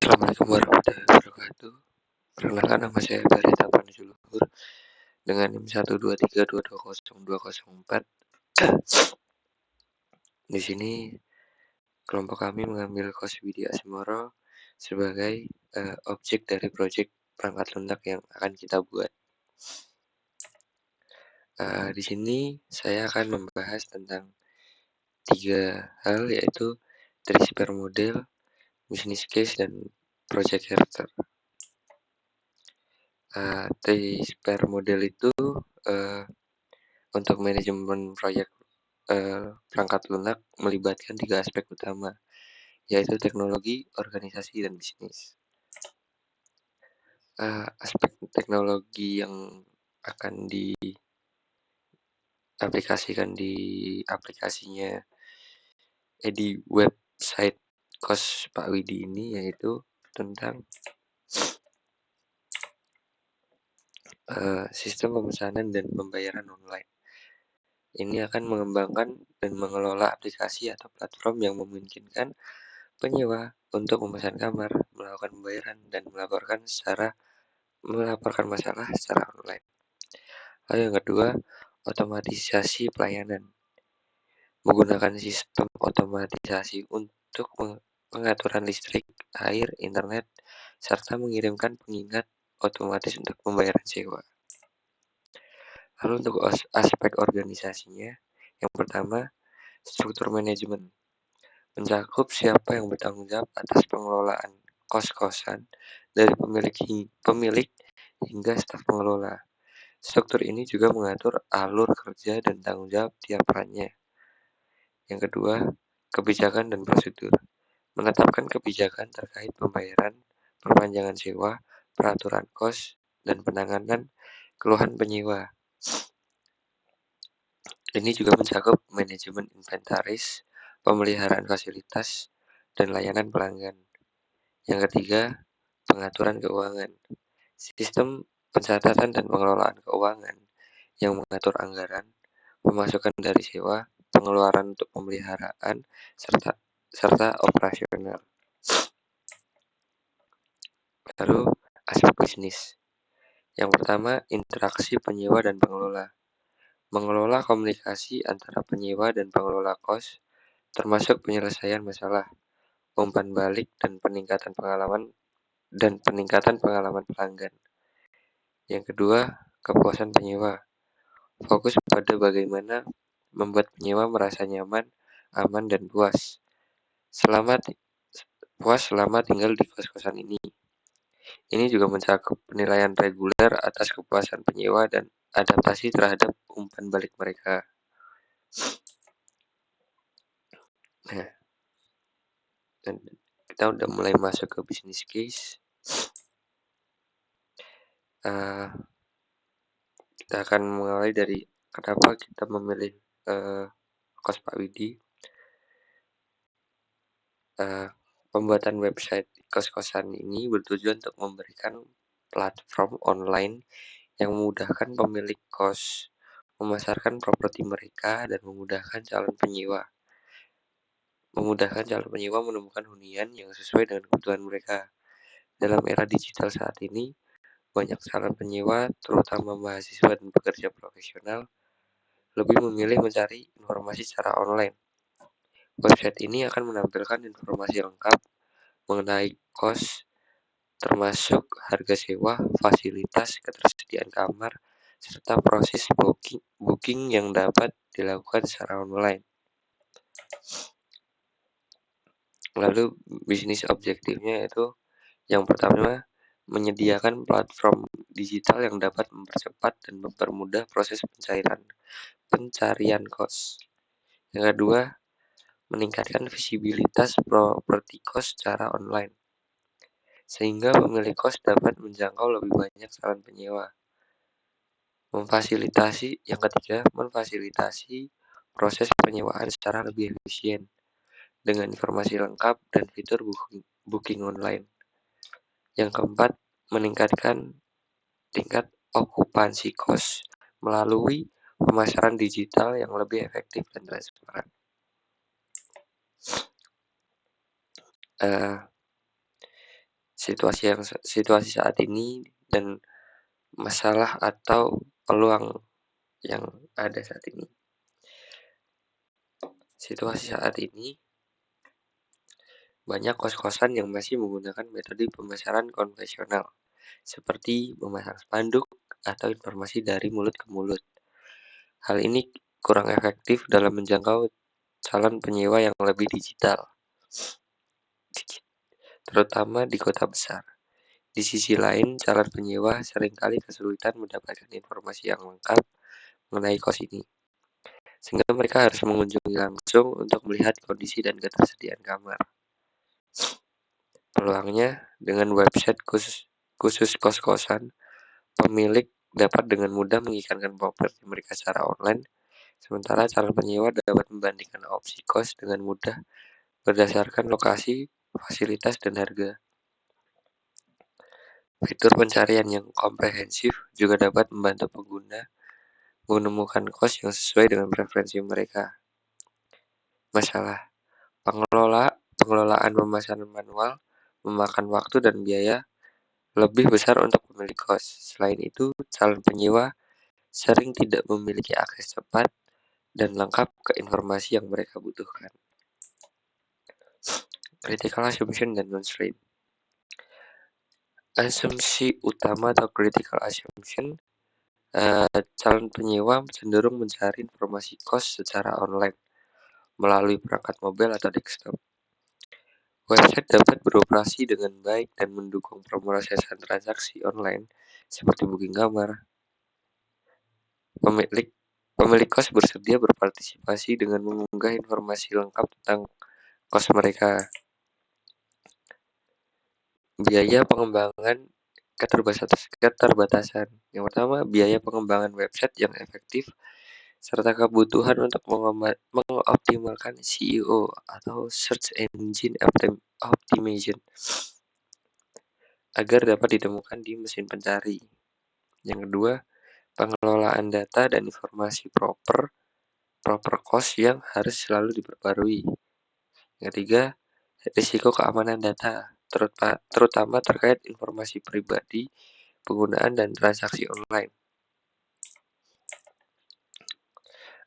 Assalamualaikum warahmatullahi wabarakatuh. Perkenalkan, nama saya Barita Panjuluhur dengan NIM 123220204. Di sini kelompok kami mengambil Course Widya Asmoro sebagai objek dari proyek perangkat lunak yang akan kita buat. Di sini saya akan membahas tentang 3 hal, yaitu 3 model, business case, dan project character. 3 model itu untuk manajemen proyek perangkat lunak melibatkan 3 aspek utama, yaitu teknologi, organisasi, dan bisnis. Aspek teknologi yang akan diaplikasikan di aplikasinya di website Kos Pak Widi ini, yaitu tentang sistem pemesanan dan pembayaran online. Ini akan mengembangkan dan mengelola aplikasi atau platform yang memungkinkan penyewa untuk memesan kamar, melakukan pembayaran, dan melaporkan masalah secara online. Lalu yang kedua, otomatisasi pelayanan. Menggunakan sistem otomatisasi untuk pengaturan listrik, air, internet, serta mengirimkan pengingat otomatis untuk pembayaran sewa. Lalu untuk aspek organisasinya, yang pertama, struktur manajemen. Mencakup siapa yang bertanggung jawab atas pengelolaan kos-kosan dari pemilik hingga staf pengelola. Struktur ini juga mengatur alur kerja dan tanggung jawab tiap perannya. Yang kedua, kebijakan dan prosedur. Menetapkan kebijakan terkait pembayaran, perpanjangan sewa, peraturan kos, dan penanganan keluhan penyewa. Ini juga mencakup manajemen inventaris, pemeliharaan fasilitas, dan layanan pelanggan. Yang ketiga, pengaturan keuangan. Sistem pencatatan dan pengelolaan keuangan yang mengatur anggaran, pemasukan dari sewa, pengeluaran untuk pemeliharaan, serta operasional. Lalu, aspek bisnis. Yang pertama, interaksi penyewa dan pengelola. Mengelola komunikasi antara penyewa dan pengelola kos, termasuk penyelesaian masalah, umpan balik, dan peningkatan pengalaman pelanggan. Yang kedua, kepuasan penyewa. Fokus pada bagaimana membuat penyewa merasa nyaman, aman, dan puas selama tinggal di kos-kosan ini. Ini juga mencakup penilaian reguler atas kepuasan penyewa dan adaptasi terhadap umpan balik mereka. Nah, dan kita udah mulai masuk ke business case. Kita akan mulai dari kenapa kita memilih Kos Pak Widi. Pembuatan website kos-kosan ini bertujuan untuk memberikan platform online yang memudahkan pemilik kos memasarkan properti mereka dan memudahkan calon penyewa menemukan hunian yang sesuai dengan kebutuhan mereka. Dalam era digital saat ini, banyak calon penyewa, terutama mahasiswa dan pekerja profesional, lebih memilih mencari informasi secara online. Website ini akan menampilkan informasi lengkap mengenai kos, termasuk harga sewa, fasilitas, ketersediaan kamar, serta proses booking yang dapat dilakukan secara online. Lalu bisnis objektifnya itu yang pertama, menyediakan platform digital yang dapat mempercepat dan mempermudah proses pencarian kos. Yang kedua, meningkatkan visibilitas properti kos secara online, sehingga pemilik kos dapat menjangkau lebih banyak calon penyewa. Yang ketiga, memfasilitasi proses penyewaan secara lebih efisien dengan informasi lengkap dan fitur booking online. Yang keempat, meningkatkan tingkat okupansi kos melalui pemasaran digital yang lebih efektif dan transparan. situasi saat ini dan masalah atau peluang yang ada saat ini. Situasi saat ini, banyak kos-kosan yang masih menggunakan metode pemasaran konvensional, seperti memasang spanduk atau informasi dari mulut ke mulut. Hal ini kurang efektif dalam menjangkau calon penyewa yang lebih digital, terutama di kota besar. Di sisi lain, calon penyewa seringkali kesulitan mendapatkan informasi yang lengkap mengenai kos ini, sehingga mereka harus mengunjungi langsung untuk melihat kondisi dan ketersediaan kamar. Peluangnya, dengan website khusus kos-kosan, pemilik dapat dengan mudah mengikankan properti mereka secara online, sementara calon penyewa dapat membandingkan opsi kos dengan mudah berdasarkan lokasi, fasilitas, dan harga. Fitur pencarian yang komprehensif juga dapat membantu pengguna menemukan kos yang sesuai dengan preferensi mereka. Masalah pengelolaan pemasaran manual memakan waktu dan biaya lebih besar untuk pemilik kos. Selain itu, calon penyewa sering tidak memiliki akses cepat dan lengkap ke informasi yang mereka butuhkan. Critical assumption dan constraint. Asumsi utama atau critical assumption, calon penyewa cenderung mencari informasi kos secara online melalui perangkat mobil atau desktop. Website dapat beroperasi dengan baik dan mendukung pemrosesan transaksi online seperti booking kamar. Pemilik kos bersedia berpartisipasi dengan mengunggah informasi lengkap tentang kos mereka. Biaya pengembangan keterbatasan. Yang pertama, biaya pengembangan website yang efektif serta kebutuhan untuk mengoptimalkan SEO atau Search Engine Optimization agar dapat ditemukan di mesin pencari. Yang kedua, pengelolaan data dan informasi proper cost yang harus selalu diperbarui. Yang ketiga, risiko keamanan data, terutama terkait informasi pribadi, penggunaan dan transaksi online.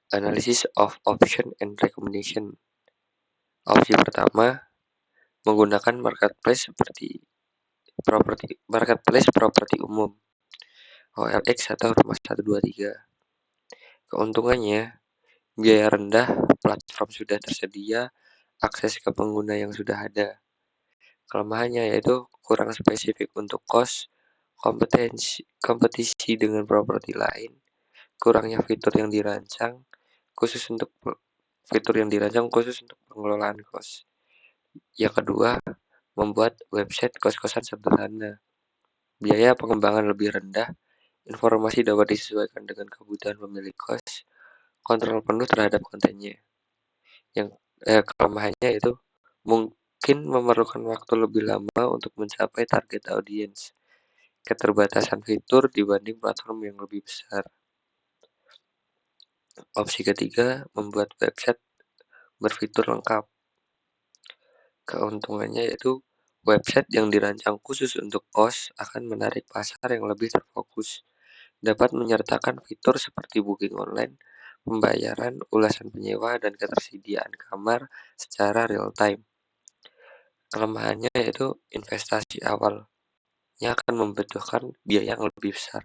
Analysis of option and recommendation. Opsi pertama, menggunakan marketplace properti umum, OLX atau Rumah 123. Keuntungannya, biaya rendah, platform sudah tersedia, akses ke pengguna yang sudah ada. Kelemahannya yaitu kurang spesifik untuk kos, kompetisi dengan properti lain, kurangnya fitur yang dirancang khusus untuk pengelolaan kos. Yang kedua, membuat website kos-kosan sederhana. Biaya pengembangan lebih rendah, informasi dapat disesuaikan dengan kebutuhan pemilik kos, kontrol penuh terhadap kontennya. Yang kelemahannya itu mungkin memerlukan waktu lebih lama untuk mencapai target audiens, keterbatasan fitur dibanding platform yang lebih besar. Opsi ketiga, membuat website berfitur lengkap. Keuntungannya yaitu website yang dirancang khusus untuk kos akan menarik pasar yang lebih terfokus, dapat menyertakan fitur seperti booking online, pembayaran, ulasan penyewa, dan ketersediaan kamar secara real time. Kelemahannya yaitu investasi awalnya akan membutuhkan biaya yang lebih besar,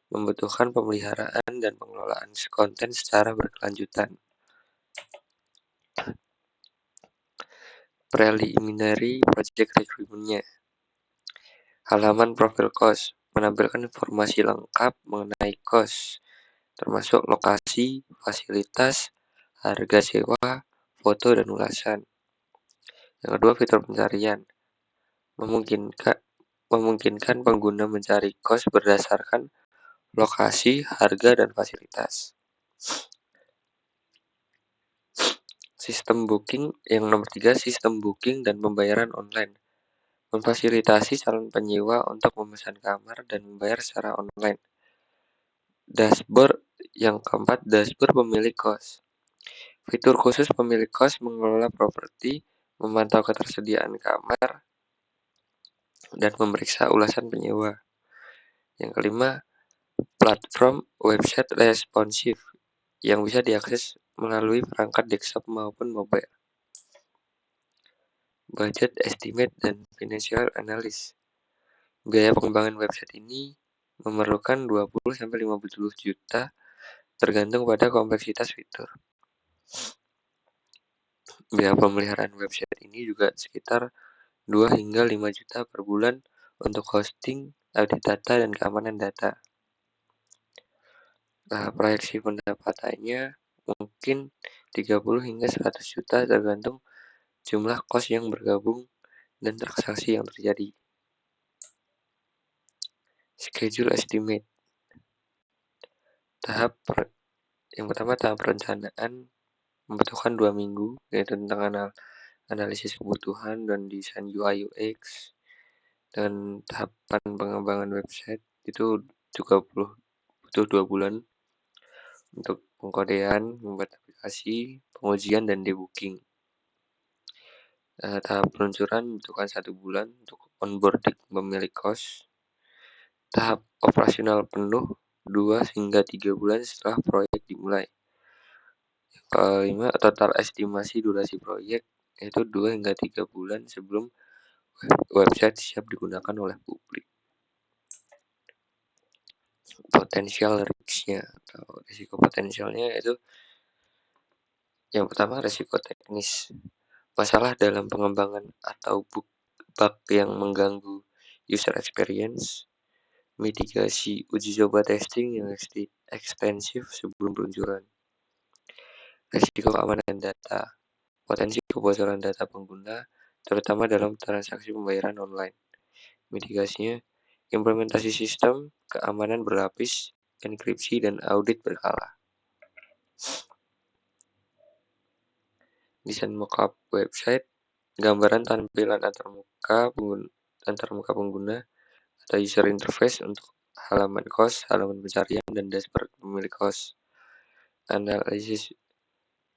membutuhkan pemeliharaan dan pengelolaan konten secara berkelanjutan. Preliminary project requirement-nya. Halaman profil kos menampilkan informasi lengkap mengenai kos, termasuk lokasi, fasilitas, harga sewa, foto, dan ulasan. Yang kedua, fitur pencarian memungkinkan pengguna mencari kos berdasarkan lokasi, harga, dan fasilitas. Sistem booking yang nomor 3, sistem booking dan pembayaran online. Memfasilitasi calon penyewa untuk memesan kamar dan membayar secara online. Dashboard yang keempat, dashboard pemilik kos. Fitur khusus pemilik kos mengelola properti, memantau ketersediaan kamar, dan memeriksa ulasan penyewa. Yang kelima, platform website responsif yang bisa diakses melalui perangkat desktop maupun mobile. Budget estimate dan financial analysis. Biaya pengembangan website ini memerlukan 20-50 juta tergantung pada kompleksitas fitur. Biaya pemeliharaan website ini juga sekitar 2 hingga 5 juta per bulan untuk hosting, audit data, dan keamanan data. Nah, proyeksi pendapatannya mungkin 30 hingga 100 juta tergantung jumlah kos yang bergabung dan transaksi yang terjadi. Schedule estimate. Yang pertama, tahap perencanaan membutuhkan 2 minggu, yaitu tentang analisis kebutuhan dan desain UI UX. Dan tahapan pengembangan website itu juga butuh 2 bulan untuk pengkodean, membuat aplikasi, pengujian, dan debugging. Tahap peluncuran membutuhkan 1 bulan untuk onboarding pemilik kos. Tahap operasional penuh 2 hingga 3 bulan setelah proyek dimulai. Kelima, total estimasi durasi proyek yaitu 2 hingga 3 bulan sebelum website siap digunakan oleh publik. Potensial risk-nya atau risiko potensialnya itu yang pertama, risiko teknis. Masalah dalam pengembangan atau bug yang mengganggu user experience. Mitigasi uji coba testing yang ekstensif sebelum peluncuran. Risiko keamanan data. Potensi kebocoran data pengguna, terutama dalam transaksi pembayaran online. Mitigasinya, implementasi sistem, keamanan berlapis, enkripsi, dan audit berkala. Desain mockup website, gambaran tampilan antarmuka pengguna atau user interface untuk halaman kos, halaman pencarian, dan dashboard pemilik kos. Analisis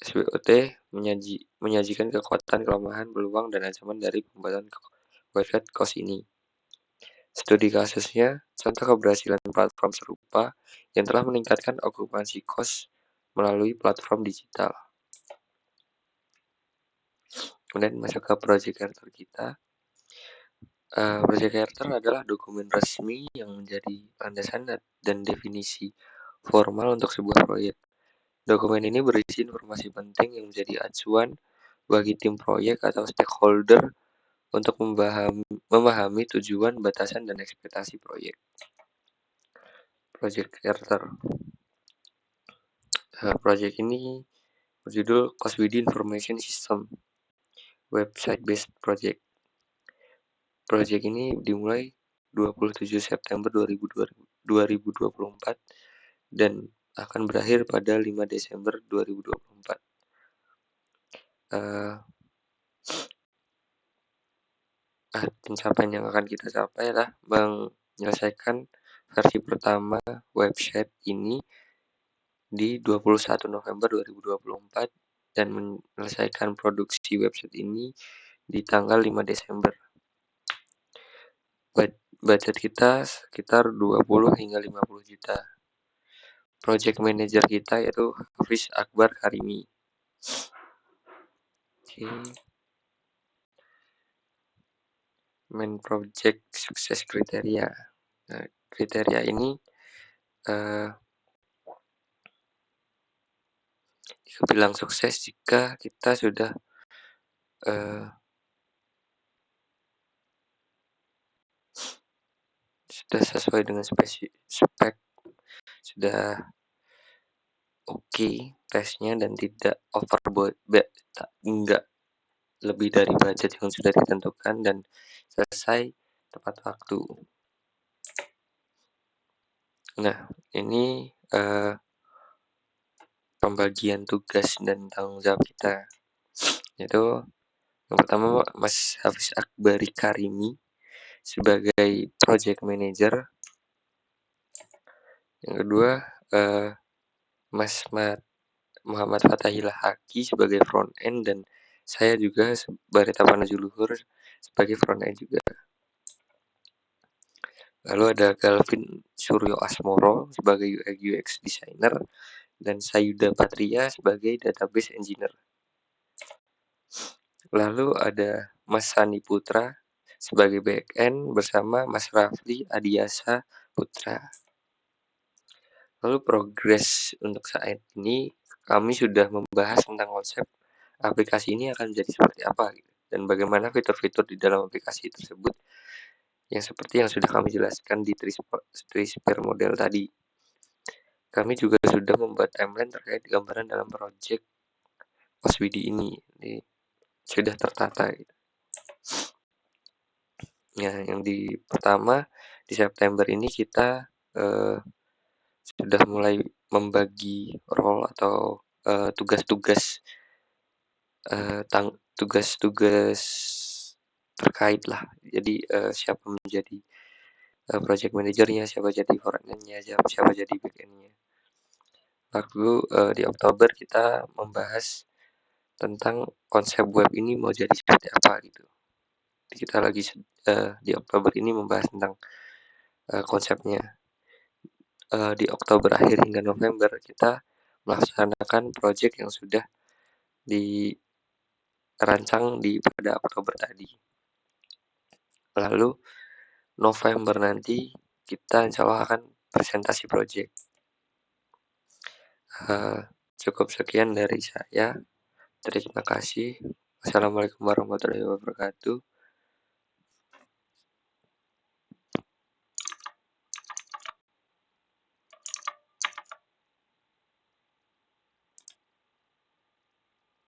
SWOT menyajikan kekuatan, kelemahan, peluang, dan ancaman dari pembuatan website kos ini. Studi kasusnya, contoh keberhasilan platform serupa yang telah meningkatkan okupansi kos melalui platform digital. Kemudian masuk ke project charter kita. Project charter adalah dokumen resmi yang menjadi landasan dan definisi formal untuk sebuah proyek. Dokumen ini berisi informasi penting yang menjadi acuan bagi tim proyek atau stakeholder untuk memahami tujuan, batasan, dan ekspektasi proyek. Project charter. Proyek ini berjudul Cost Within Information System Website Based Project. Proyek ini dimulai 27 September 2024 dan akan berakhir pada 5 Desember 2024. Pencapaian yang akan kita capai adalah menyelesaikan versi pertama website ini di 21 November 2024 dan menyelesaikan produksi website ini di tanggal 5 Desember. Budget kita sekitar 20 hingga 50 juta. Project manager kita yaitu Hafiz Akbar Karimi. Main project sukses kriteria. Nah, kriteria ini bilang sukses jika kita sudah sesuai dengan spek, sudah oke tesnya dan tidak enggak lebih dari budget yang sudah ditentukan dan selesai tepat waktu. Nah, ini pembagian tugas dan tanggung jawab kita. Yaitu yang pertama Mas Hafiz Akbari Karimi sebagai project manager. Yang kedua Mas Muhammad Fatahillah Haki sebagai front end dan saya juga Barita Panajuluhur sebagai front end juga. Lalu ada Galvin Suryo Asmoro sebagai UI UX designer dan Sayuda Patria sebagai database engineer. Lalu ada Mas Sani Putra sebagai backend bersama Mas Rafli Adiasa Putra. Lalu progres untuk saat ini kami sudah membahas tentang konsep aplikasi ini akan menjadi seperti apa gitu, dan bagaimana fitur-fitur di dalam aplikasi tersebut yang seperti yang sudah kami jelaskan di Trisphere model tadi. Kami juga sudah membuat timeline terkait gambaran dalam project Oswidi ini sudah tertata gitu. Ya, yang di pertama di September ini kita sudah mulai membagi role atau tugas-tugas tugas-tugas terkait lah. Jadi siapa menjadi project manajernya, siapa jadi frontend-nya, siapa jadi backend-nya. Lalu di Oktober kita membahas tentang konsep web ini mau jadi seperti apa gitu. Kita lagi di Oktober ini membahas tentang konsepnya. Di Oktober akhir hingga November kita melaksanakan project yang sudah dirancang pada Oktober tadi. Lalu November nanti kita insya Allah akan presentasi project. Cukup sekian dari saya. Terima kasih. Wassalamualaikum warahmatullahi wabarakatuh.